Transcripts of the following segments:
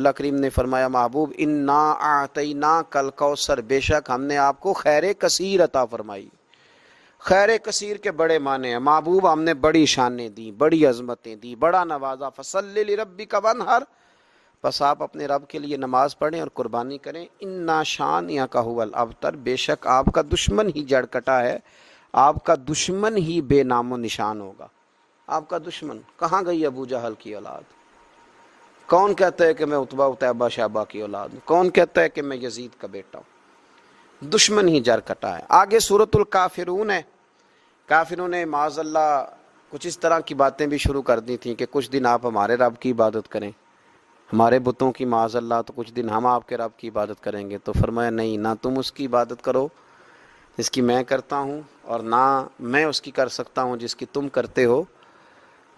اللہ کریم نے فرمایا محبوب انا اعطیناک الکوثر، بے شک ہم نے آپ کو خیر کثیر عطا فرمائی۔ خیر کثیر کے بڑے معنی ہیں محبوب، ہم نے بڑی شانیں دی، بڑی عظمتیں دی، بڑا نوازا۔ فصلی لربک وانحر، بس آپ اپنے رب کے لیے نماز پڑھیں اور قربانی کریں۔ انا شانئک ھو الابتر، بے شک آپ کا دشمن ہی جڑ کٹا ہے، آپ کا دشمن ہی بے نام و نشان ہوگا۔ آپ کا دشمن کہاں گئی؟ ابو جہل کی اولاد۔ کون کہتا ہے کہ میں عتبہ اتیبہ شیبہ کی اولاد ہوں؟ کون کہتا ہے کہ میں یزید کا بیٹا ہوں؟ دشمن ہی جڑ کٹا ہے۔ آگے سورۃ الکافرون ہے۔ کافرون نے معاذ اللہ کچھ اس طرح کی باتیں بھی شروع کر دی تھیں کہ کچھ دن آپ ہمارے رب کی عبادت کریں، ہمارے بتوں کی معاذ اللہ، تو کچھ دن ہم آپ کے رب کی عبادت کریں گے۔ تو فرمایا نہیں، نہ تم اس کی عبادت کرو جس کی میں کرتا ہوں، اور نہ میں اس کی کر سکتا ہوں جس کی تم کرتے ہو۔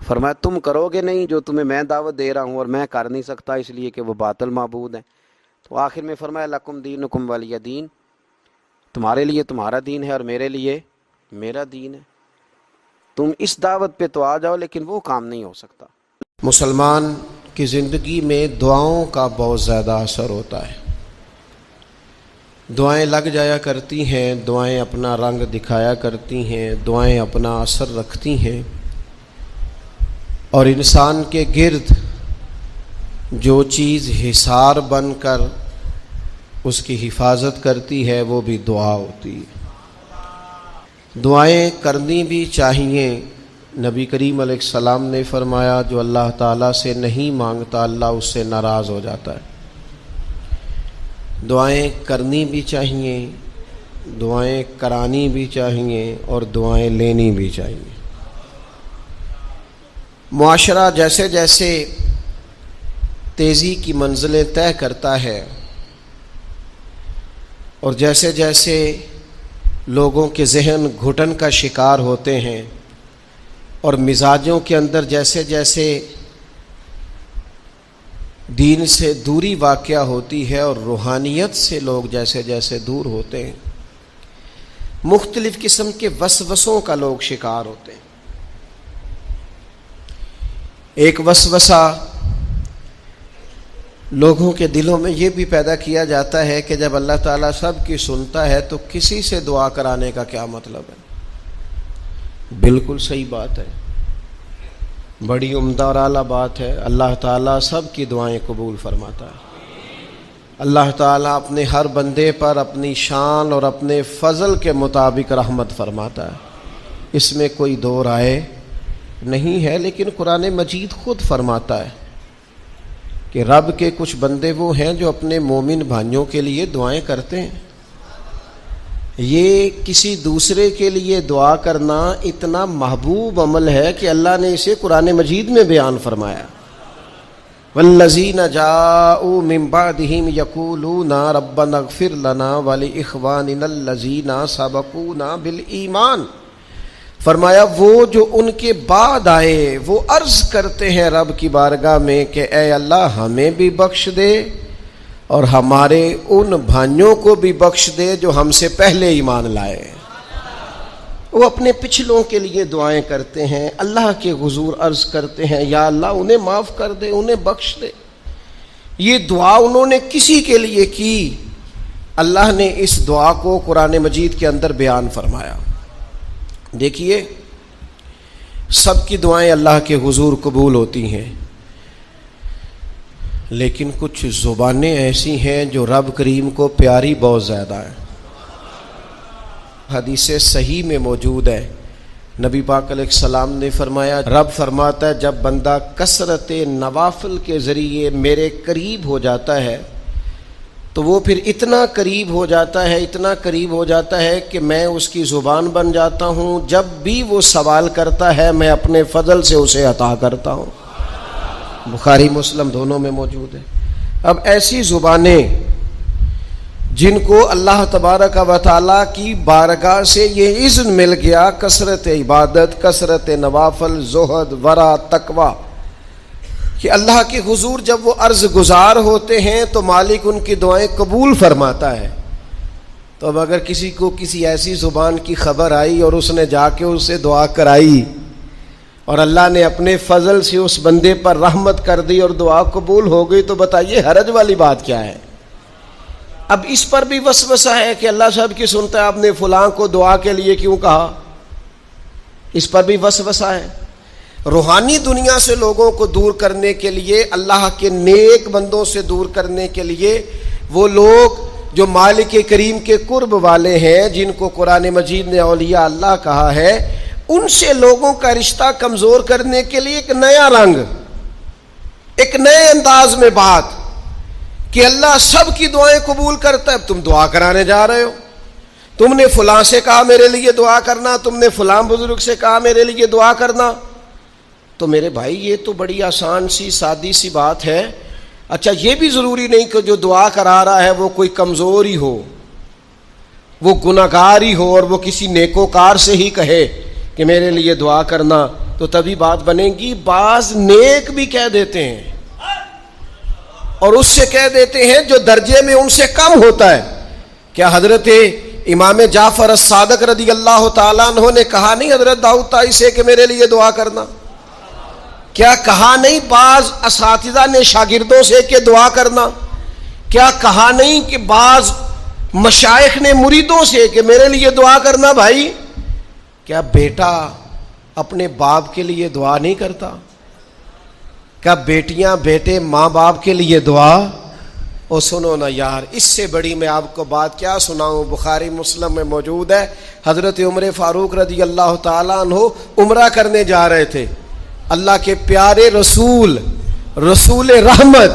فرمایا تم کرو گے نہیں جو تمہیں میں دعوت دے رہا ہوں، اور میں کر نہیں سکتا اس لیے کہ وہ باطل معبود ہیں۔ تو آخر میں فرمایا لکم دینکم ولی دین، تمہارے لیے تمہارا دین ہے اور میرے لیے میرا دین ہے۔ تم اس دعوت پہ تو آ جاؤ، لیکن وہ کام نہیں ہو سکتا۔ مسلمان کی زندگی میں دعاؤں کا بہت زیادہ اثر ہوتا ہے۔ دعائیں لگ جایا کرتی ہیں، دعائیں اپنا رنگ دکھایا کرتی ہیں، دعائیں اپنا اثر رکھتی ہیں، اور انسان کے گرد جو چیز حصار بن کر اس کی حفاظت کرتی ہے وہ بھی دعا ہوتی ہے۔ دعائیں کرنی بھی چاہیے۔ نبی کریم علیہ السلام نے فرمایا جو اللہ تعالیٰ سے نہیں مانگتا اللہ اس سے ناراض ہو جاتا ہے۔ دعائیں کرنی بھی چاہیے، دعائیں کرانی بھی چاہیے، اور دعائیں لینی بھی چاہیے۔ معاشرہ جیسے جیسے تیزی کی منزلیں طے کرتا ہے، اور جیسے جیسے لوگوں کے ذہن گھٹن کا شکار ہوتے ہیں، اور مزاجوں کے اندر جیسے جیسے دین سے دوری واقع ہوتی ہے، اور روحانیت سے لوگ جیسے جیسے دور ہوتے ہیں، مختلف قسم کے وسوسوں کا لوگ شکار ہوتے ہیں۔ ایک وسوسہ لوگوں کے دلوں میں یہ بھی پیدا کیا جاتا ہے کہ جب اللہ تعالیٰ سب کی سنتا ہے تو کسی سے دعا کرانے کا کیا مطلب ہے؟ بالکل صحیح بات ہے، بڑی عمدہ اور اعلیٰ بات ہے۔ اللہ تعالیٰ سب کی دعائیں قبول فرماتا ہے۔ اللہ تعالیٰ اپنے ہر بندے پر اپنی شان اور اپنے فضل کے مطابق رحمت فرماتا ہے، اس میں کوئی دو رائے نہیں ہے۔ لیکن قرآن مجید خود فرماتا ہے کہ رب کے کچھ بندے وہ ہیں جو اپنے مومن بھائیوں کے لیے دعائیں کرتے ہیں۔ یہ کسی دوسرے کے لیے دعا کرنا اتنا محبوب عمل ہے کہ اللہ نے اسے قرآن مجید میں بیان فرمایا۔ والذین جاءوا من بعدہم یقولون ربنا اغفر لنا ولإخواننا الذین سبقونا بالایمان، فرمایا وہ جو ان کے بعد آئے وہ عرض کرتے ہیں رب کی بارگاہ میں کہ اے اللہ ہمیں بھی بخش دے اور ہمارے ان بھائیوں کو بھی بخش دے جو ہم سے پہلے ایمان لائے۔ وہ اپنے پچھلوں کے لیے دعائیں کرتے ہیں، اللہ کے حضور عرض کرتے ہیں یا اللہ انہیں معاف کر دے، انہیں بخش دے۔ یہ دعا انہوں نے کسی کے لیے کی، اللہ نے اس دعا کو قرآن مجید کے اندر بیان فرمایا۔ دیکھیے سب کی دعائیں اللہ کے حضور قبول ہوتی ہیں، لیکن کچھ زبانیں ایسی ہیں جو رب کریم کو پیاری بہت زیادہ ہیں۔ حدیث صحیح میں موجود ہے، نبی پاک علیہ السلام نے فرمایا، رب فرماتا ہے جب بندہ کثرت نوافل کے ذریعے میرے قریب ہو جاتا ہے تو وہ پھر اتنا قریب ہو جاتا ہے، اتنا قریب ہو جاتا ہے کہ میں اس کی زبان بن جاتا ہوں، جب بھی وہ سوال کرتا ہے میں اپنے فضل سے اسے عطا کرتا ہوں۔ بخاری مسلم دونوں میں موجود ہے۔ اب ایسی زبانیں جن کو اللہ تبارک و تعالیٰ کی بارگاہ سے یہ اذن مل گیا، کثرت عبادت، کثرت نوافل، زہد، ورع، تقوی، کہ اللہ کے حضور جب وہ عرض گزار ہوتے ہیں تو مالک ان کی دعائیں قبول فرماتا ہے۔ تو اب اگر کسی کو کسی ایسی زبان کی خبر آئی اور اس نے جا کے اس سے دعا کرائی اور اللہ نے اپنے فضل سے اس بندے پر رحمت کر دی اور دعا قبول ہو گئی، تو بتائیے حرج والی بات کیا ہے؟ اب اس پر بھی وسوسہ ہے کہ اللہ صاحب کی سنتا ہے، آپ نے فلاں کو دعا کے لیے کیوں کہا؟ اس پر بھی وسوسہ ہے۔ روحانی دنیا سے لوگوں کو دور کرنے کے لیے، اللہ کے نیک بندوں سے دور کرنے کے لیے، وہ لوگ جو مالک کریم کے قرب والے ہیں، جن کو قرآن مجید نے اولیاء اللہ کہا ہے، ان سے لوگوں کا رشتہ کمزور کرنے کے لیے ایک نیا رنگ، ایک نئے انداز میں بات کہ اللہ سب کی دعائیں قبول کرتا ہے، تم دعا کرانے جا رہے ہو، تم نے فلاں سے کہا میرے لیے دعا کرنا، تم نے فلاں بزرگ سے کہا میرے لیے دعا کرنا۔ تو میرے بھائی یہ تو بڑی آسان سی سادی سی بات ہے۔ اچھا یہ بھی ضروری نہیں کہ جو دعا کرا رہا ہے وہ کوئی کمزور ہی ہو، وہ گناہگار ہی ہو، اور وہ کسی نیکوکار سے ہی کہے کہ میرے لیے دعا کرنا تو تبھی بات بنے گی۔ بعض نیک بھی کہہ دیتے ہیں، اور اس سے کہہ دیتے ہیں جو درجے میں ان سے کم ہوتا ہے۔ کیا حضرت امام جعفر الصادق رضی اللہ تعالیٰ عنہ نے کہا نہیں حضرت داؤد طائی سے کہ میرے لیے دعا کرنا؟ کیا کہا نہیں بعض اساتذہ نے شاگردوں سے کہ دعا کرنا؟ کیا کہا نہیں کہ بعض مشائخ نے مریدوں سے کہ میرے لیے دعا کرنا؟ بھائی کیا بیٹا اپنے باپ کے لیے دعا نہیں کرتا؟ کیا بیٹیاں بیٹے ماں باپ کے لیے دعا؟ او سنو نا یار، اس سے بڑی میں آپ کو بات کیا سناؤں؟ بخاری مسلم میں موجود ہے، حضرت عمر فاروق رضی اللہ تعالیٰ عنہ عمرہ کرنے جا رہے تھے۔ اللہ کے پیارے رسول، رسول رحمت،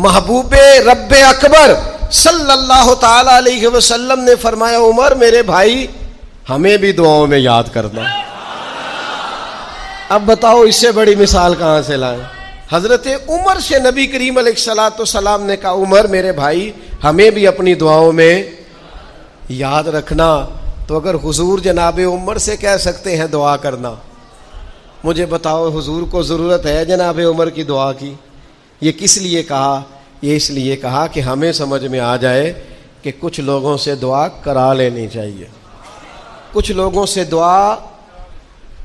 محبوب رب اکبر صلی اللہ تعالی علیہ وسلم نے فرمایا عمر میرے بھائی ہمیں بھی دعاؤں میں یاد کرنا۔ اب بتاؤ اس سے بڑی مثال کہاں سے لائیں؟ حضرت عمر سے نبی کریم علیہ الصلوۃ والسلام نے کہا عمر میرے بھائی ہمیں بھی اپنی دعاؤں میں یاد رکھنا۔ تو اگر حضور جناب عمر سے کہہ سکتے ہیں دعا کرنا، مجھے بتاؤ حضور کو ضرورت ہے جناب عمر کی دعا کی؟ یہ کس لیے کہا؟ یہ اس لیے کہا کہ ہمیں سمجھ میں آ جائے کہ کچھ لوگوں سے دعا کرا لینی چاہیے، کچھ لوگوں سے دعا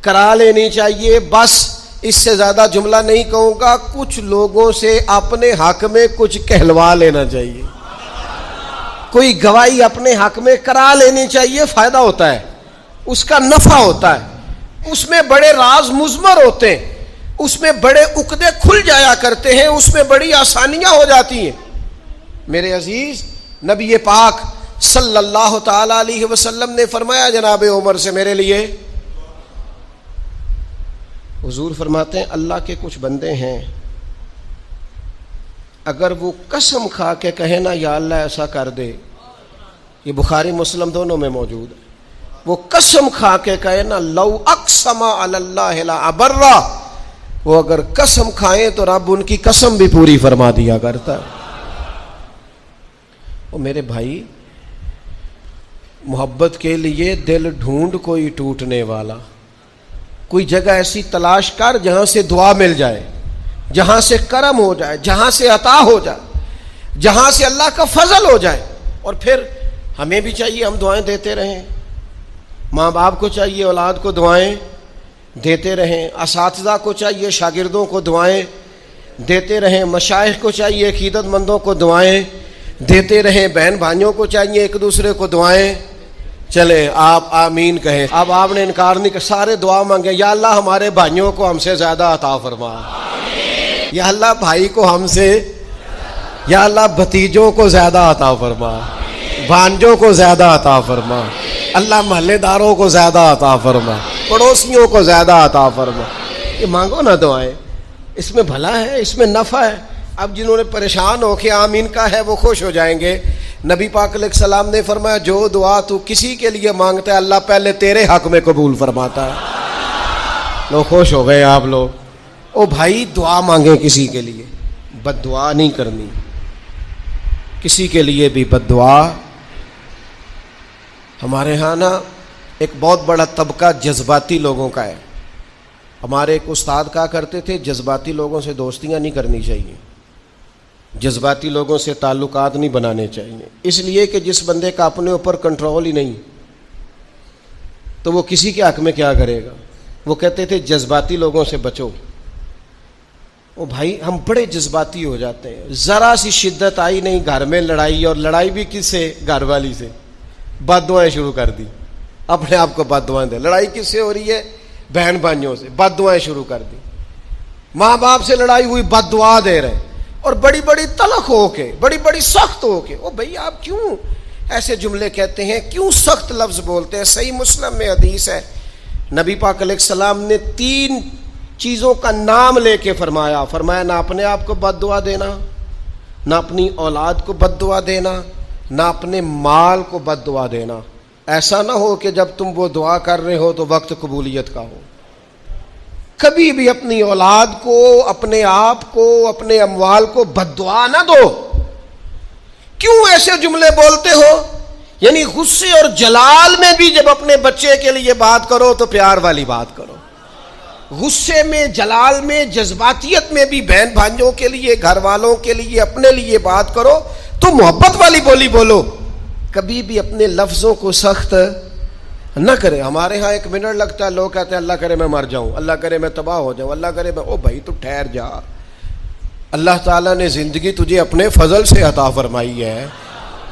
کرا لینی چاہیے۔ بس اس سے زیادہ جملہ نہیں کہوں گا، کچھ لوگوں سے اپنے حق میں کچھ کہلوا لینا چاہیے، کوئی گواہی اپنے حق میں کرا لینی چاہیے۔ فائدہ ہوتا ہے، اس کا نفع ہوتا ہے، اس میں بڑے راز مضمر ہوتے ہیں، اس میں بڑے عقدے کھل جایا کرتے ہیں، اس میں بڑی آسانیاں ہو جاتی ہیں۔ میرے عزیز نبی پاک صلی اللہ تعالی علیہ وسلم نے فرمایا جناب عمر سے میرے لیے، حضور فرماتے ہیں اللہ کے کچھ بندے ہیں اگر وہ قسم کھا کے کہے نا یا اللہ ایسا کر دے، یہ بخاری مسلم دونوں میں موجود ہے، وہ قسم کھا کے کہے نا لو اقسم علی اللہ لا ابرہ، وہ اگر قسم کھائیں تو رب ان کی قسم بھی پوری فرما دیا کرتا ہے۔ وہ میرے بھائی محبت کے لیے دل ڈھونڈ کوئی ٹوٹنے والا، کوئی جگہ ایسی تلاش کر جہاں سے دعا مل جائے، جہاں سے کرم ہو جائے، جہاں سے عطا ہو جائے، جہاں سے اللہ کا فضل ہو جائے۔ اور پھر ہمیں بھی چاہیے ہم دعائیں دیتے رہیں، ماں باپ کو چاہیے اولاد کو دعائیں دیتے رہیں، اساتذہ کو چاہیے شاگردوں کو دعائیں دیتے رہیں، مشائخ کو چاہیے عقیدت مندوں کو دعائیں دیتے رہیں، بہن بھائیوں کو چاہیے ایک دوسرے کو دعائیں۔ چلے آپ آمین کہیں۔ اب آپ نے انکار نہیں کہ سارے دعا مانگے یا اللہ ہمارے بھائیوں کو ہم سے زیادہ عطا فرما، یا اللہ بھائی کو ہم سے، یا اللہ بھتیجوں کو زیادہ عطا فرما، بھانجوں کو زیادہ عطا فرما، اللہ محلے داروں کو زیادہ عطا فرما، پڑوسیوں کو زیادہ عطا فرما۔ یہ مانگو نا دعائیں، اس میں بھلا ہے، اس میں نفع ہے۔ اب جنہوں نے پریشان ہو کے آمین کا ہے وہ خوش ہو جائیں گے۔ نبی پاک علیہ السلام نے فرمایا جو دعا تو کسی کے لیے مانگتا ہے اللہ پہلے تیرے حق میں قبول فرماتا ہے۔ لوگ خوش ہو گئے آپ لوگ۔ او بھائی دعا مانگیں کسی کے لیے، بد دعا نہیں کرنی، کسی کے لیے بھی بد دعا۔ ہمارے ہاں نا ایک بہت بڑا طبقہ جذباتی لوگوں کا ہے۔ ہمارے ایک استاد کہا کرتے تھے جذباتی لوگوں سے دوستیاں نہیں کرنی چاہیے، جذباتی لوگوں سے تعلقات نہیں بنانے چاہیے، اس لیے کہ جس بندے کا اپنے اوپر کنٹرول ہی نہیں تو وہ کسی کے حق میں کیا کرے گا۔ وہ کہتے تھے جذباتی لوگوں سے بچو. او بھائی ہم بڑے جذباتی ہو جاتے ہیں, ذرا سی شدت آئی نہیں گھر میں لڑائی, اور لڑائی بھی کس سے؟ گھر والی سے. بد دعائیں شروع کر دی, اپنے آپ کو بد دعائیں دے. لڑائی کس سے ہو رہی ہے؟ بہن بھائیوں سے. بد دعائیں شروع کر دی. ماں باپ سے لڑائی ہوئی, بد دعا دے رہے, اور بڑی بڑی تلخ ہو کے, بڑی بڑی سخت ہو کے. او بھائی آپ کیوں ایسے جملے کہتے ہیں, کیوں سخت لفظ بولتے ہیں؟ صحیح مسلم میں حدیث ہے, نبی پاک علیہ السلام نے 3 چیزوں کا نام لے کے فرمایا نہ اپنے آپ کو بد دعا دینا, نہ اپنی اولاد کو بد دعا دینا, نہ اپنے مال کو بد دعا دینا. ایسا نہ ہو کہ جب تم وہ دعا کر رہے ہو تو وقت قبولیت کا ہو. کبھی بھی اپنی اولاد کو, اپنے آپ کو, اپنے اموال کو بد دعا نہ دو. کیوں ایسے جملے بولتے ہو؟ یعنی غصے اور جلال میں بھی جب اپنے بچے کے لیے بات کرو تو پیار والی بات کرو. غصے میں, جلال میں, جذباتیت میں بھی بہن بھائیوں کے لیے, گھر والوں کے لیے, اپنے لیے بات کرو تو محبت والی بولی بولو. کبھی بھی اپنے لفظوں کو سخت نہ کرے. ہمارے ہاں 1 منٹ لگتا ہے, لوگ کہتے ہیں اللہ کرے میں مر جاؤں, اللہ کرے میں تباہ ہو جاؤں, اللہ کرے میں. او بھائی تو ٹھہر جا. اللہ تعالیٰ نے زندگی تجھے اپنے فضل سے عطا فرمائی ہے.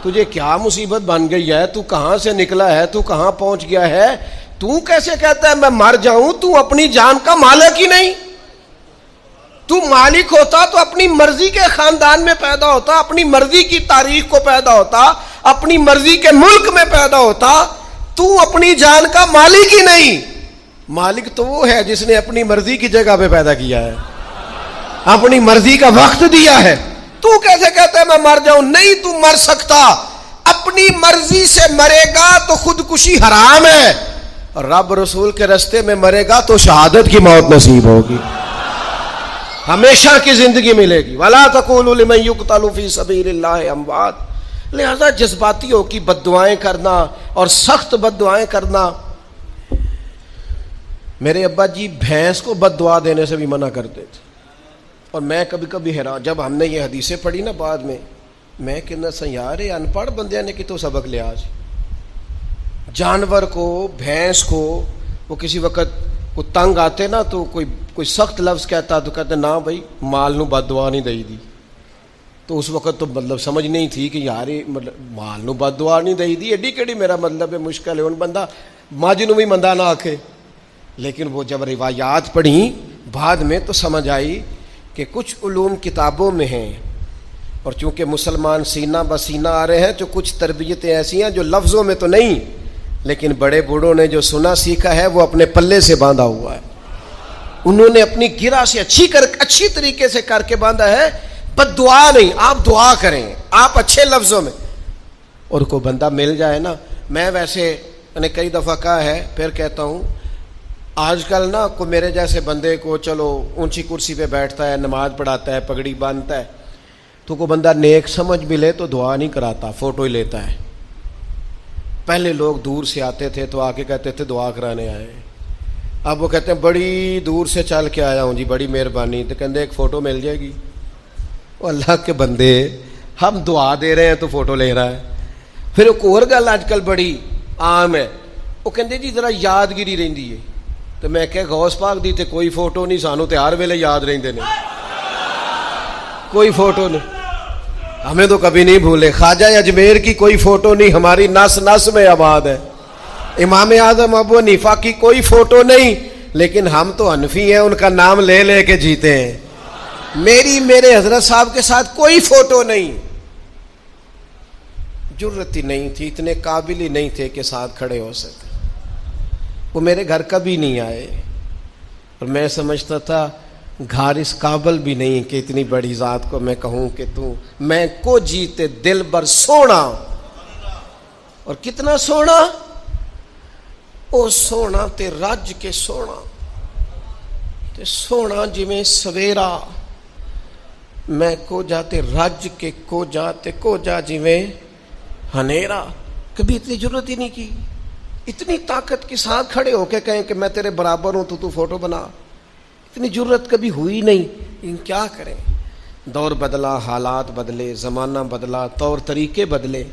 تجھے کیا مصیبت بن گئی ہے؟ تو کہاں سے نکلا ہے؟ تو کہاں پہنچ گیا ہے؟ تو کیسے کہتا ہے میں مر جاؤں؟ تو اپنی جان کا مالک ہی نہیں. تو مالک ہوتا تو اپنی مرضی کے خاندان میں پیدا ہوتا, اپنی مرضی کی تاریخ کو پیدا ہوتا, اپنی مرضی کے ملک میں پیدا ہوتا. تو اپنی جان کا مالک ہی نہیں. مالک تو وہ ہے جس نے اپنی مرضی کی جگہ پہ پیدا کیا ہے, اپنی مرضی کا وقت دیا ہے. تو کیسے کہتا ہے میں مر جاؤں؟ نہیں, تو مر سکتا. اپنی مرضی سے مرے گا تو خودکشی حرام ہے, اور رب رسول کے راستے میں مرے گا تو شہادت کی موت نصیب ہوگی, ہمیشہ کی زندگی ملے گی. وَلَا تَقُولُوا لِمَن يُقْتَلُ فِي سَبِيلِ اللَّهِ أَمْوَاتٌ. لہذا جذباتیوں کی بد دعائیں کرنا اور سخت بد دعائیں کرنا. میرے ابا جی بھینس کو بد دعا دینے سے بھی منع کرتے تھے, اور میں کبھی کبھی حیران, جب ہم نے یہ حدیثیں پڑھی نا بعد میں کہنا سا یار ان پڑھ بندے نے کی تو سبق لیا. آج جانور کو, بھینس کو, وہ کسی وقت وہ تنگ آتے نا تو کوئی سخت لفظ کہتا تو کہتے نہ بھائی مال نو بد دعا نہیں دئی دی. تو اس وقت تو مطلب سمجھ نہیں تھی کہ یار مطلب مال نو بد دعا نہیں دئی دی, ایڈی کیڑی میرا مطلب ہے مشکل ہے. ان بندہ ماج نو بھی مندہ نہ آکھے. لیکن وہ جب روایات پڑھیں بعد میں تو سمجھ آئی کہ کچھ علوم کتابوں میں ہیں, اور چونکہ مسلمان سینہ بسینہ آ رہے ہیں تو کچھ تربیتیں ایسی ہیں جو لفظوں میں تو نہیں, لیکن بڑے بوڑھوں نے جو سنا سیکھا ہے وہ اپنے پلے سے باندھا ہوا ہے. انہوں نے اپنی گرہ سے اچھی طریقے سے کر کے باندھا ہے. بد دعا نہیں, آپ دعا کریں, آپ اچھے لفظوں میں. اور کوئی بندہ مل جائے نا, میں ویسے میں نے کئی دفعہ کہا ہے, پھر کہتا ہوں, آج کل نا کوئی میرے جیسے بندے کو چلو اونچی کرسی پہ بیٹھتا ہے, نماز پڑھاتا ہے, پگڑی باندھتا ہے, تو کوئی بندہ نیک سمجھ بھی لے تو دعا نہیں کراتا, فوٹو ہی لیتا ہے. پہلے لوگ دور سے آتے تھے تو آ کے کہتے تھے دعا کرانے آئے. اب وہ کہتے ہیں بڑی دور سے چل کے آیا ہوں جی, بڑی مہربانی. تو کہتے ایک فوٹو مل جائے گی. وہ اللہ کے بندے, ہم دعا دے رہے ہیں تو فوٹو لے رہا ہے. پھر ایک اور گل آج کل بڑی عام ہے, وہ کہتے جی ذرا یادگیری رہندی ہے. تو میں کہ غوث پاک دی تے کوئی فوٹو نہیں, سانو تے ہر ویلے یاد رہندے نے, کوئی فوٹو نہیں, ہمیں تو کبھی نہیں بھولے. خواجہ اجمیر کی کوئی فوٹو نہیں, ہماری نس نس میں آباد ہے. امام اعظم ابو حنیفہ کی کوئی فوٹو نہیں, لیکن ہم تو حنفی ہیں, ان کا نام لے لے کے جیتے ہیں. میرے حضرت صاحب کے ساتھ کوئی فوٹو نہیں. جرت ہی نہیں تھی, اتنے قابل ہی نہیں تھے کہ ساتھ کھڑے ہو سکتے. وہ میرے گھر کبھی نہیں آئے, اور میں سمجھتا تھا گھر اس قابل بھی نہیں کہ اتنی بڑی ذات کو میں کہوں کہ تو میں کو جیتے دل بر سونا. اور کتنا سونا, او سونا تے رج کے سونا, تے سونا جویں سویرا, میں کو جاتے رج کے کو جاتے کو جا جویں ہنیرا. کبھی اتنی ضرورت ہی نہیں کی. اتنی طاقت کے ساتھ کھڑے ہو کے کہیں کہ میں تیرے برابر ہوں تو فوٹو بنا, اتنی ضرورت کبھی ہوئی نہیں. لیکن کیا کریں, دور بدلا, حالات بدلے, زمانہ بدلا, طور طریقے بدلے.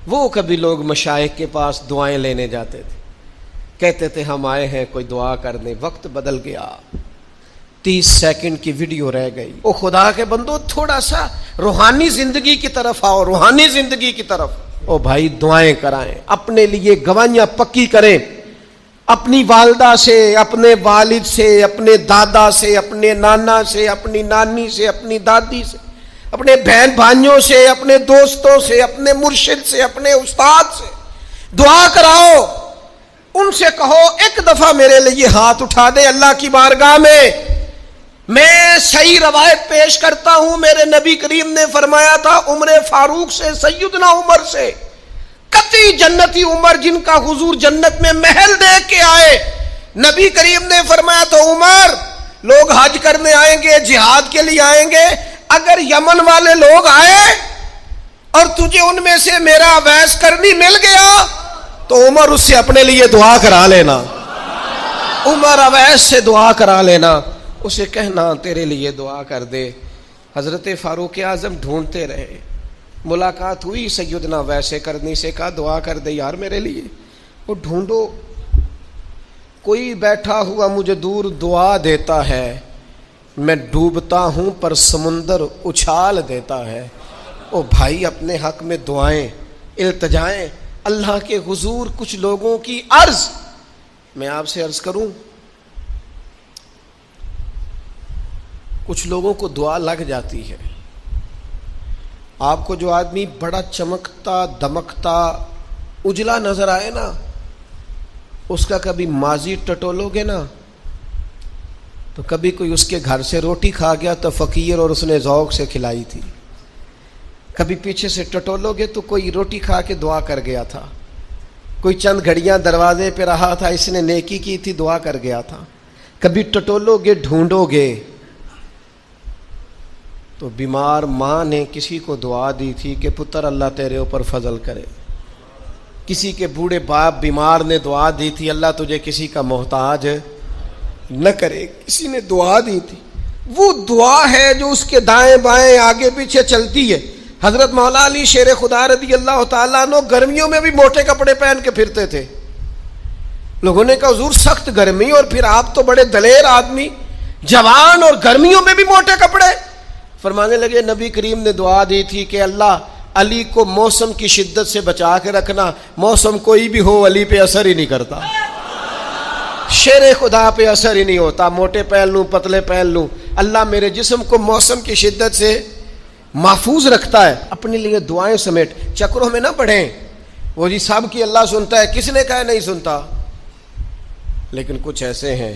وہ کبھی لوگ مشائخ کے پاس دعائیں لینے جاتے تھے, کہتے تھے ہم آئے ہیں کوئی دعا کرنے، وقت بدل گیا، 30 سیکنڈ کی ویڈیو رہ گئی۔ او خدا کے بندو تھوڑا سا روحانی زندگی کی طرف آؤ، روحانی زندگی کی طرف۔ او بھائی دعائیں کرائیں، اپنے لیے گواہیاں پکی کریں، اپنی والدہ سے، اپنے والد سے، اپنے دادا سے، اپنے نانا سے، اپنی نانی سے، اپنی دادی سے، اپنے بہن بھائیوں سے، اپنے دوستوں سے، اپنے مرشد سے، اپنے استاد سے دعا کراؤ۔ ان سے کہو ایک دفعہ میرے لیے ہاتھ اٹھا دے اللہ کی بارگاہ میں صحیح روایت پیش کرتا ہوں، میرے نبی کریم نے فرمایا تھا عمر فاروق سے، سیدنا عمر سے، قطعی جنتی عمر جن کا حضور جنت میں محل دیکھ کے آئے، نبی کریم نے فرمایا تو عمر لوگ حج کرنے آئیں گے، جہاد کے لیے آئیں گے، اگر یمن والے لوگ آئے اور تجھے ان میں سے میرا اویس کرنی مل گیا تو عمر اس سے اپنے لیے دعا کرا لینا، عمر اویس سے دعا کرا لینا، اسے کہنا تیرے لیے دعا کر دے۔ حضرت فاروق اعظم ڈھونڈتے رہے، ملاقات ہوئی سیدنا ویسے کرنی سے، کہا دعا کر دے یار میرے لیے۔ وہ ڈھونڈو، کوئی بیٹھا ہوا مجھے دور دعا دیتا ہے، میں ڈوبتا ہوں پر سمندر اچھال دیتا ہے۔ او بھائی اپنے حق میں دعائیں، التجائیں اللہ کے حضور۔ کچھ لوگوں کی عرض، میں آپ سے عرض کروں، کچھ لوگوں کو دعا لگ جاتی ہے۔ آپ کو جو آدمی بڑا چمکتا دمکتا اجلا نظر آئے نا، اس کا کبھی ماضی ٹٹولو گے نا تو کبھی کوئی اس کے گھر سے روٹی کھا گیا تو فقیر اور اس نے ذوق سے کھلائی تھی، کبھی پیچھے سے ٹٹولو گے تو کوئی روٹی کھا کے دعا کر گیا تھا، کوئی چند گھڑیاں دروازے پہ رہا تھا، اس نے نیکی کی تھی دعا کر گیا تھا۔ کبھی ٹٹولو گے، ڈھونڈو گے تو بیمار ماں نے کسی کو دعا دی تھی کہ پتر اللہ تیرے اوپر فضل کرے، کسی کے بوڑھے باپ بیمار نے دعا دی تھی اللہ تجھے کسی کا محتاج نہ کرے، کسی نے دعا دی تھی۔ وہ دعا ہے جو اس کے دائیں بائیں آگے پیچھے چلتی ہے۔ حضرت مولا علی شیر خدا رضی اللہ تعالیٰ عنہ گرمیوں میں بھی موٹے کپڑے پہن کے پھرتے تھے۔ لوگوں نے کہا حضور سخت گرمی اور پھر آپ تو بڑے دلیر آدمی، جوان اور گرمیوں میں بھی موٹے کپڑے۔ فرمانے لگے نبی کریم نے دعا دی تھی کہ اللہ علی کو موسم کی شدت سے بچا کے رکھنا، موسم کوئی بھی ہو علی پہ اثر ہی نہیں کرتا، شیر خدا پہ اثر ہی نہیں ہوتا، موٹے پہن لوں پتلے پہن لوں، اللہ میرے جسم کو موسم کی شدت سے محفوظ رکھتا ہے۔ اپنے لیے دعائیں سمیٹ، چکروں میں نہ پڑھیں، وہ جی سب کی اللہ سنتا ہے، کس نے کہا نہیں سنتا؟ لیکن کچھ ایسے ہیں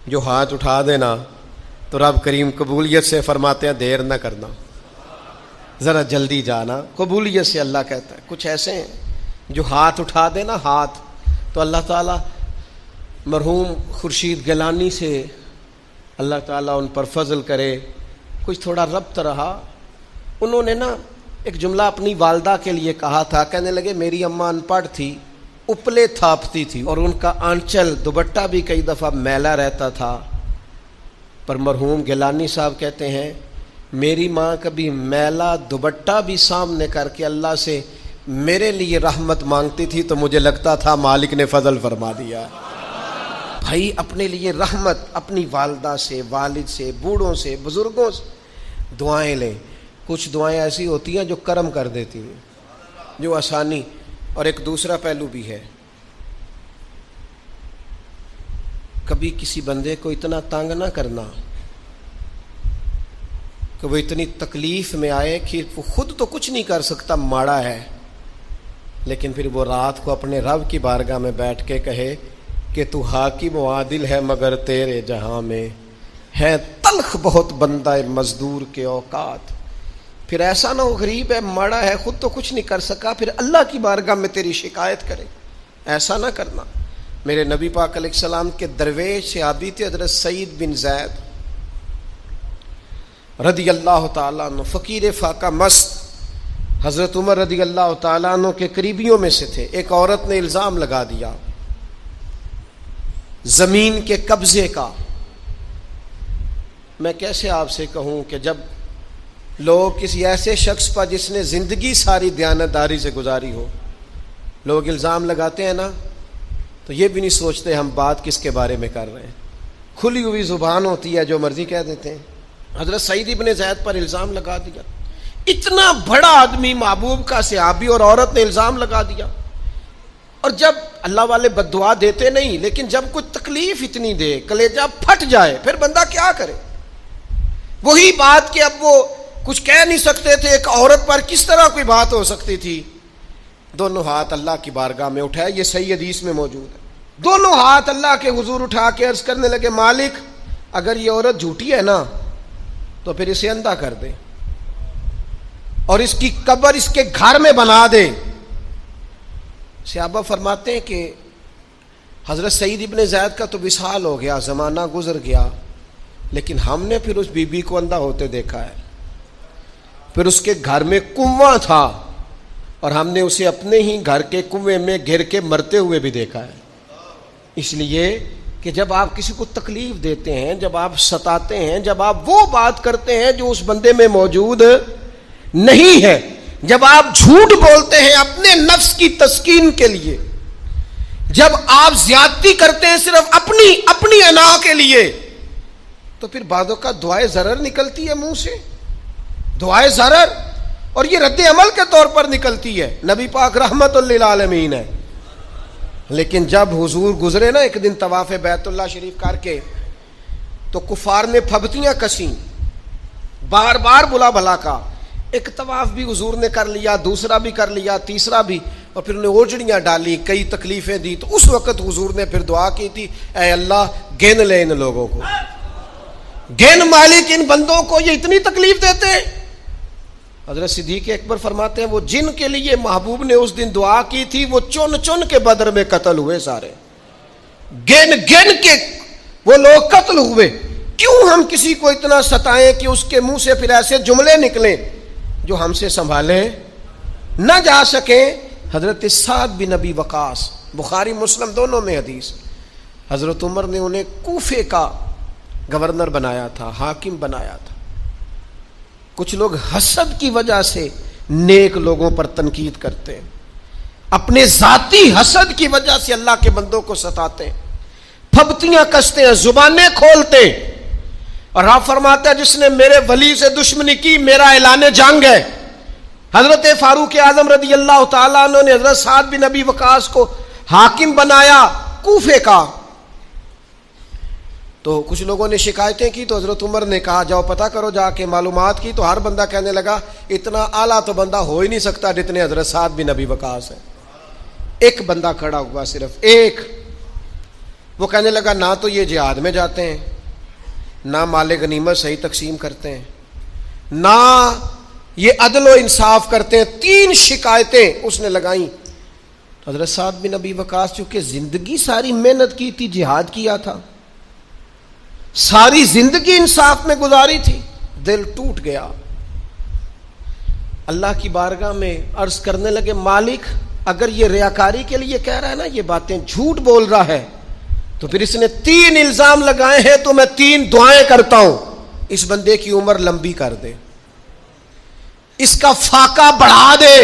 جو ہاتھ اٹھا دینا تو رب کریم قبولیت سے فرماتے ہیں دیر نہ کرنا، ذرا جلدی جانا، قبولیت سے اللہ کہتا ہے۔ کچھ ایسے ہیں جو ہاتھ اٹھا دینا ہاتھ تو اللہ تعالیٰ مرحوم خورشید گیلانی سے اللہ تعالیٰ ان پر فضل کرے۔ کچھ تھوڑا ربط رہا، انہوں نے نا ایک جملہ اپنی والدہ کے لیے کہا تھا، کہنے لگے میری اماں ان پڑھ تھی، اپلے تھاپتی تھی اور ان کا آنچل دوپٹہ بھی کئی دفعہ میلا رہتا تھا، پر مرحوم گیلانی صاحب کہتے ہیں میری ماں کبھی میلا دوپٹہ بھی سامنے کر کے اللہ سے میرے لیے رحمت مانگتی تھی تو مجھے لگتا تھا مالک نے فضل فرما دیا۔ بھائی اپنے لیے رحمت، اپنی والدہ سے، والد سے، بوڑھوں سے، بزرگوں سے دعائیں لیں۔ کچھ دعائیں ایسی ہوتی ہیں جو کرم کر دیتی ہیں، جو آسانی۔ اور ایک دوسرا پہلو بھی ہے، کبھی کسی بندے کو اتنا تنگ نہ کرنا کہ وہ اتنی تکلیف میں آئے کہ وہ خود تو کچھ نہیں کر سکتا، ماڑا ہے، لیکن پھر وہ رات کو اپنے رب کی بارگاہ میں بیٹھ کے کہے کہ تو حاکم و عادل ہے مگر تیرے جہاں میں ہے تلخ بہت بندہ مزدور کے اوقات۔ پھر ایسا نہ ہو غریب ہے، ماڑا ہے، خود تو کچھ نہیں کر سکا، پھر اللہ کی بارگاہ میں تیری شکایت کرے، ایسا نہ کرنا۔ میرے نبی پاک علیہ السلام کے درویش صحابی تھے حضرت سعید بن زید رضی اللہ تعالیٰ عنہ، فقیر فاقہ مست، حضرت عمر رضی اللہ تعالیٰ عنہ کے قریبیوں میں سے تھے۔ ایک عورت نے الزام لگا دیا زمین کے قبضے کا۔ میں کیسے آپ سے کہوں کہ جب لوگ کسی ایسے شخص پر جس نے زندگی ساری دیانتداری سے گزاری ہو، لوگ الزام لگاتے ہیں نا، تو تو یہ بھی نہیں سوچتے ہم بات کس کے بارے میں کر رہے ہیں. کھلی ہوئی زبان ہوتی ہے, جو مرضی کہہ دیتے ہیں. حضرت سعید ابن زید پر الزام لگا دیا. اتنا بڑا آدمی, محبوب کا صحابی, اور عورت نے الزام لگا دیا. اور جب اللہ والے بد دعا دیتے نہیں, لیکن جب کوئی تکلیف اتنی دے, کلیجہ پھٹ جائے, پھر بندہ کیا کرے. وہی بات کہ اب وہ کچھ کہہ نہیں سکتے تھے, ایک عورت پر کس طرح کوئی بات ہو سکتی تھی. دونوں ہاتھ اللہ کی بارگاہ میں اٹھائے, یہ صحیح حدیث میں موجود ہے. دونوں ہاتھ اللہ کے حضور اٹھا کے عرض کرنے لگے, مالک اگر یہ عورت جھوٹی ہے نا تو پھر اسے اندھا کر دے اور اس کی قبر اس کے گھر میں بنا دے. صحابہ فرماتے ہیں کہ حضرت سعید ابن زید کا تو وصال ہو گیا, زمانہ گزر گیا, لیکن ہم نے پھر اس بی بی کو اندھا ہوتے دیکھا ہے. پھر اس کے گھر میں کنواں تھا اور ہم نے اسے اپنے ہی گھر کے کنویں میں گر کے مرتے ہوئے بھی دیکھا ہے. اس لیے کہ جب آپ کسی کو تکلیف دیتے ہیں, جب آپ ستاتے ہیں, جب آپ وہ بات کرتے ہیں جو اس بندے میں موجود نہیں ہے, جب آپ جھوٹ بولتے ہیں اپنے نفس کی تسکین کے لیے, جب آپ زیادتی کرتے ہیں صرف اپنی انا کے لیے, تو پھر بعدوں کا دعائے ضرر نکلتی ہے منہ سے, دعائے ضرر, اور یہ رد عمل کے طور پر نکلتی ہے. نبی پاک رحمت للعالمین ہے. لیکن جب حضور گزرے نا ایک دن طواف بیت اللہ شریف کر کے, تو کفار نے پھبتیاں کسیں, بار بار بلا بھلا کا. ایک طواف بھی حضور نے کر لیا, دوسرا بھی کر لیا, تیسرا بھی, اور پھر انہیں اوجڑیاں ڈالی, کئی تکلیفیں دی. تو اس وقت حضور نے پھر دعا کی تھی, اے اللہ گن لے ان لوگوں کو, گن مالک ان بندوں کو, یہ اتنی تکلیف دیتے ہیں. حضرت صدیق اکبر فرماتے ہیں وہ جن کے لیے محبوب نے اس دن دعا کی تھی وہ چن چن کے بدر میں قتل ہوئے, سارے گن گن کے وہ لوگ قتل ہوئے. کیوں ہم کسی کو اتنا ستائیں کہ اس کے منہ سے پھر ایسے جملے نکلیں جو ہم سے سنبھالے نہ جا سکیں. حضرت سعد بن ابی وقاص, بخاری مسلم دونوں میں حدیث, حضرت عمر نے انہیں کوفے کا گورنر بنایا تھا, حاکم بنایا تھا. کچھ لوگ حسد کی وجہ سے نیک لوگوں پر تنقید کرتے ہیں, اپنے ذاتی حسد کی وجہ سے اللہ کے بندوں کو ستاتے ہیں, پھبتیاں کستے ہیں, زبانیں کھولتے ہیں. اور آپ فرماتے ہیں جس نے میرے ولی سے دشمنی کی میرا اعلان جنگ ہے. حضرت فاروق اعظم رضی اللہ تعالیٰ عنہ نے حضرت سعد بن ابی وقاص کو حاکم بنایا کوفے کا. تو کچھ لوگوں نے شکایتیں کی, تو حضرت عمر نے کہا جاؤ پتہ کرو جا کے, معلومات کی. تو ہر بندہ کہنے لگا اتنا اعلیٰ تو بندہ ہو ہی نہیں سکتا جتنے حضرت سعد بن ابی وقاص ہے. ایک بندہ کھڑا ہوا, صرف ایک. وہ کہنے لگا نہ تو یہ جہاد میں جاتے ہیں, نہ مال غنیمت صحیح تقسیم کرتے ہیں, نہ یہ عدل و انصاف کرتے ہیں. 3 شکایتیں اس نے لگائیں. حضرت سعد بن ابی وقاص چونکہ زندگی ساری محنت کی تھی, جہاد کیا تھا, ساری زندگی انصاف میں گزاری تھی, دل ٹوٹ گیا. اللہ کی بارگاہ میں عرض کرنے لگے مالک اگر یہ ریاکاری کے لیے کہہ رہا ہے نا, یہ باتیں جھوٹ بول رہا ہے, تو پھر اس نے 3 الزام لگائے ہیں, تو میں 3 دعائیں کرتا ہوں, اس بندے کی عمر لمبی کر دے, اس کا فاقہ بڑھا دے,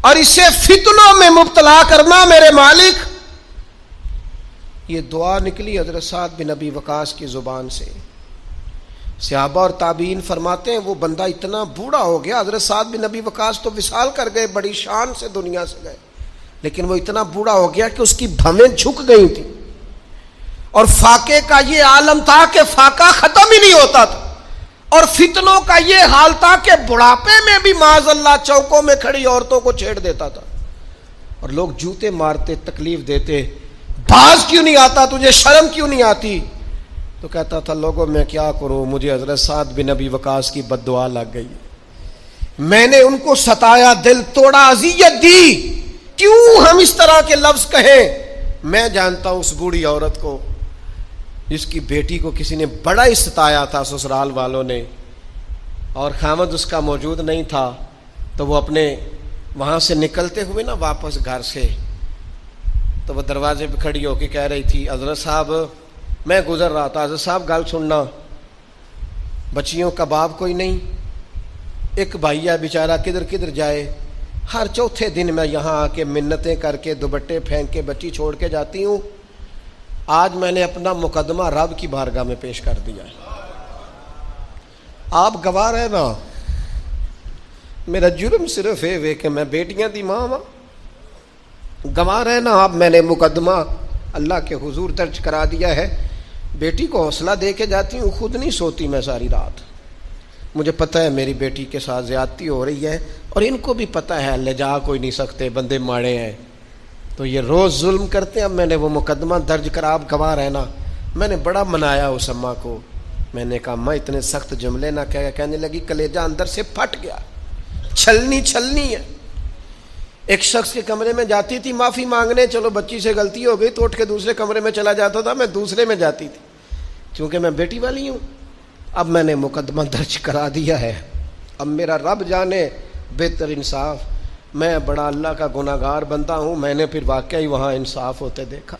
اور اسے فتنوں میں مبتلا کرنا میرے مالک. یہ دعا نکلی حضرت سعد بن ابی وقاص کی زبان سے. صحابہ اور تابعین فرماتے ہیں وہ بندہ اتنا بوڑھا ہو گیا. حضرت سعد بن ابی وقاص تو وصال کر گئے, بڑی شان سے دنیا سے گئے, لیکن وہ اتنا بوڑھا ہو گیا کہ اس کی بھویں جھک گئی تھی, اور فاقے کا یہ عالم تھا کہ فاقہ ختم ہی نہیں ہوتا تھا, اور فتنوں کا یہ حال تھا کہ بڑھاپے میں بھی معاذ اللہ چوکوں میں کھڑی عورتوں کو چھیڑ دیتا تھا, اور لوگ جوتے مارتے, تکلیف دیتے, باز کیوں نہیں آتا, تجھے شرم کیوں نہیں آتی. تو کہتا تھا لوگوں میں کیا کروں, مجھے حضرت سعد بن ابی وقاص کی بد دعا لگ گئی, میں نے ان کو ستایا, دل توڑا, اذیت دی. کیوں ہم اس طرح کے لفظ کہیں. میں جانتا ہوں اس بوڑھی عورت کو جس کی بیٹی کو کسی نے بڑا ہی ستایا تھا سسرال والوں نے, اور خامد اس کا موجود نہیں تھا, تو وہ اپنے وہاں سے نکلتے ہوئے نا واپس گھر سے, تو وہ دروازے پہ کھڑی ہو کے کہہ رہی تھی حضرت صاحب میں گزر رہا تھا, حضرت صاحب گل سننا, بچیوں کا باپ کوئی نہیں, ایک بھائی ہے بیچارہ کدھر کدھر جائے, ہر چوتھے دن میں یہاں آ کے منتیں کر کے دوپٹے پھینک کے بچی چھوڑ کے جاتی ہوں. آج میں نے اپنا مقدمہ رب کی بارگاہ میں پیش کر دیا ہے. آپ گواہ رہے نا. میرا جرم صرف ہے کہ میں بیٹیاں دی ماں ہاں. گواہ رہے نا آپ. میں نے مقدمہ اللہ کے حضور درج کرا دیا ہے. بیٹی کو حوصلہ دے کے جاتی ہوں. خود نہیں سوتی میں ساری رات. مجھے پتہ ہے میری بیٹی کے ساتھ زیادتی ہو رہی ہے اور ان کو بھی پتہ ہے لے جا کوئی نہیں سکتے, بندے ماڑے ہیں تو یہ روز ظلم کرتے ہیں. اب میں نے وہ مقدمہ درج کرا, آپ گواہ رہنا. میں نے بڑا منایا اس اماں کو. میں نے کہا ماں اتنے سخت جملے نہ کہنے لگی. کلیجہ اندر سے پھٹ گیا. چھلنی ہے. ایک شخص کے کمرے میں جاتی تھی معافی مانگنے, چلو بچی سے غلطی ہو گئی تو اٹھ کے دوسرے کمرے میں چلا جاتا تھا. میں دوسرے میں جاتی تھی کیونکہ میں بیٹی والی ہوں. اب میں نے مقدمہ درج کرا دیا ہے. اب میرا رب جانے بہتر انصاف. میں بڑا اللہ کا گناہگار بندہ ہوں. میں نے پھر واقعی وہاں انصاف ہوتے دیکھا.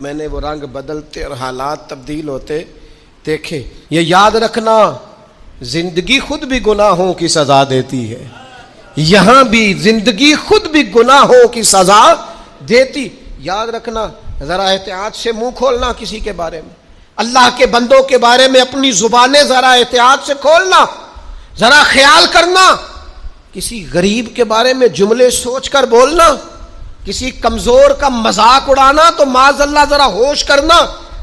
میں نے وہ رنگ بدلتے اور حالات تبدیل ہوتے دیکھے. یہ یاد رکھنا زندگی خود بھی گناہوں کی سزا دیتی ہے. یہاں بھی زندگی خود بھی گناہوں کی سزا دیتی. یاد رکھنا. ذرا احتیاط سے منہ کھولنا کسی کے بارے میں. اللہ کے بندوں کے بارے میں اپنی زبانیں ذرا احتیاط سے کھولنا. ذرا خیال کرنا. کسی غریب کے بارے میں جملے سوچ کر بولنا, کسی کمزور کا مذاق اڑانا تو معاذ اللہ ذرا ہوش کرنا.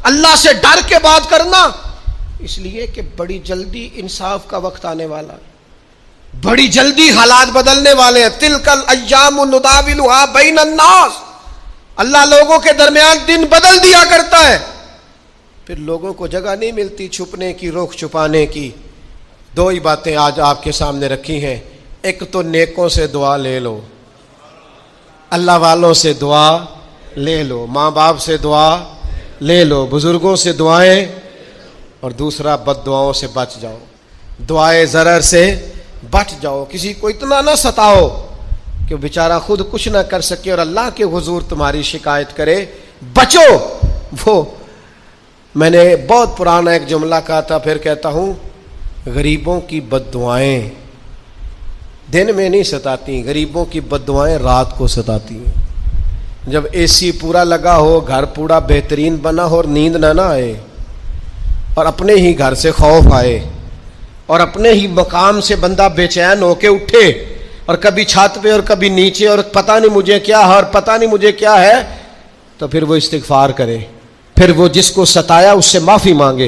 اللہ سے ڈر کے بات کرنا. اس لیے کہ بڑی جلدی انصاف کا وقت آنے والا ہے. بڑی جلدی حالات بدلنے والے ہیں. تلک الایام نداولها بین الناس. اللہ لوگوں کے درمیان دن بدل دیا کرتا ہے. پھر لوگوں کو جگہ نہیں ملتی چھپنے کی, رخ چھپانے کی. دو ہی باتیں آج آپ کے سامنے رکھی ہیں. ایک تو نیکوں سے دعا لے لو, اللہ والوں سے دعا لے لو, ماں باپ سے دعا لے لو, بزرگوں سے دعائیں, اور دوسرا بد دعاؤں سے بچ جاؤ. دعائے ضرر سے بچ جاؤ. کسی کو اتنا نہ ستاؤ کہ وہ بیچارہ خود کچھ نہ کر سکے اور اللہ کے حضور تمہاری شکایت کرے. بچو. وہ میں نے بہت پرانا ایک جملہ کہا تھا, پھر کہتا ہوں, غریبوں کی بد دعائیں دن میں نہیں ستاتی, غریبوں کی بد دعائیں رات کو ستاتی ہیں. جب اے سی پورا لگا ہو, گھر پورا بہترین بنا ہو اور نیند نہ آئے, اور اپنے ہی گھر سے خوف آئے, اور اپنے ہی مقام سے بندہ بے چین ہو کے اٹھے, اور کبھی چھت پہ اور کبھی نیچے, اور پتہ نہیں مجھے کیا ہے اور پتہ نہیں مجھے کیا ہے, تو پھر وہ استغفار کرے. پھر وہ جس کو ستایا اس سے معافی مانگے.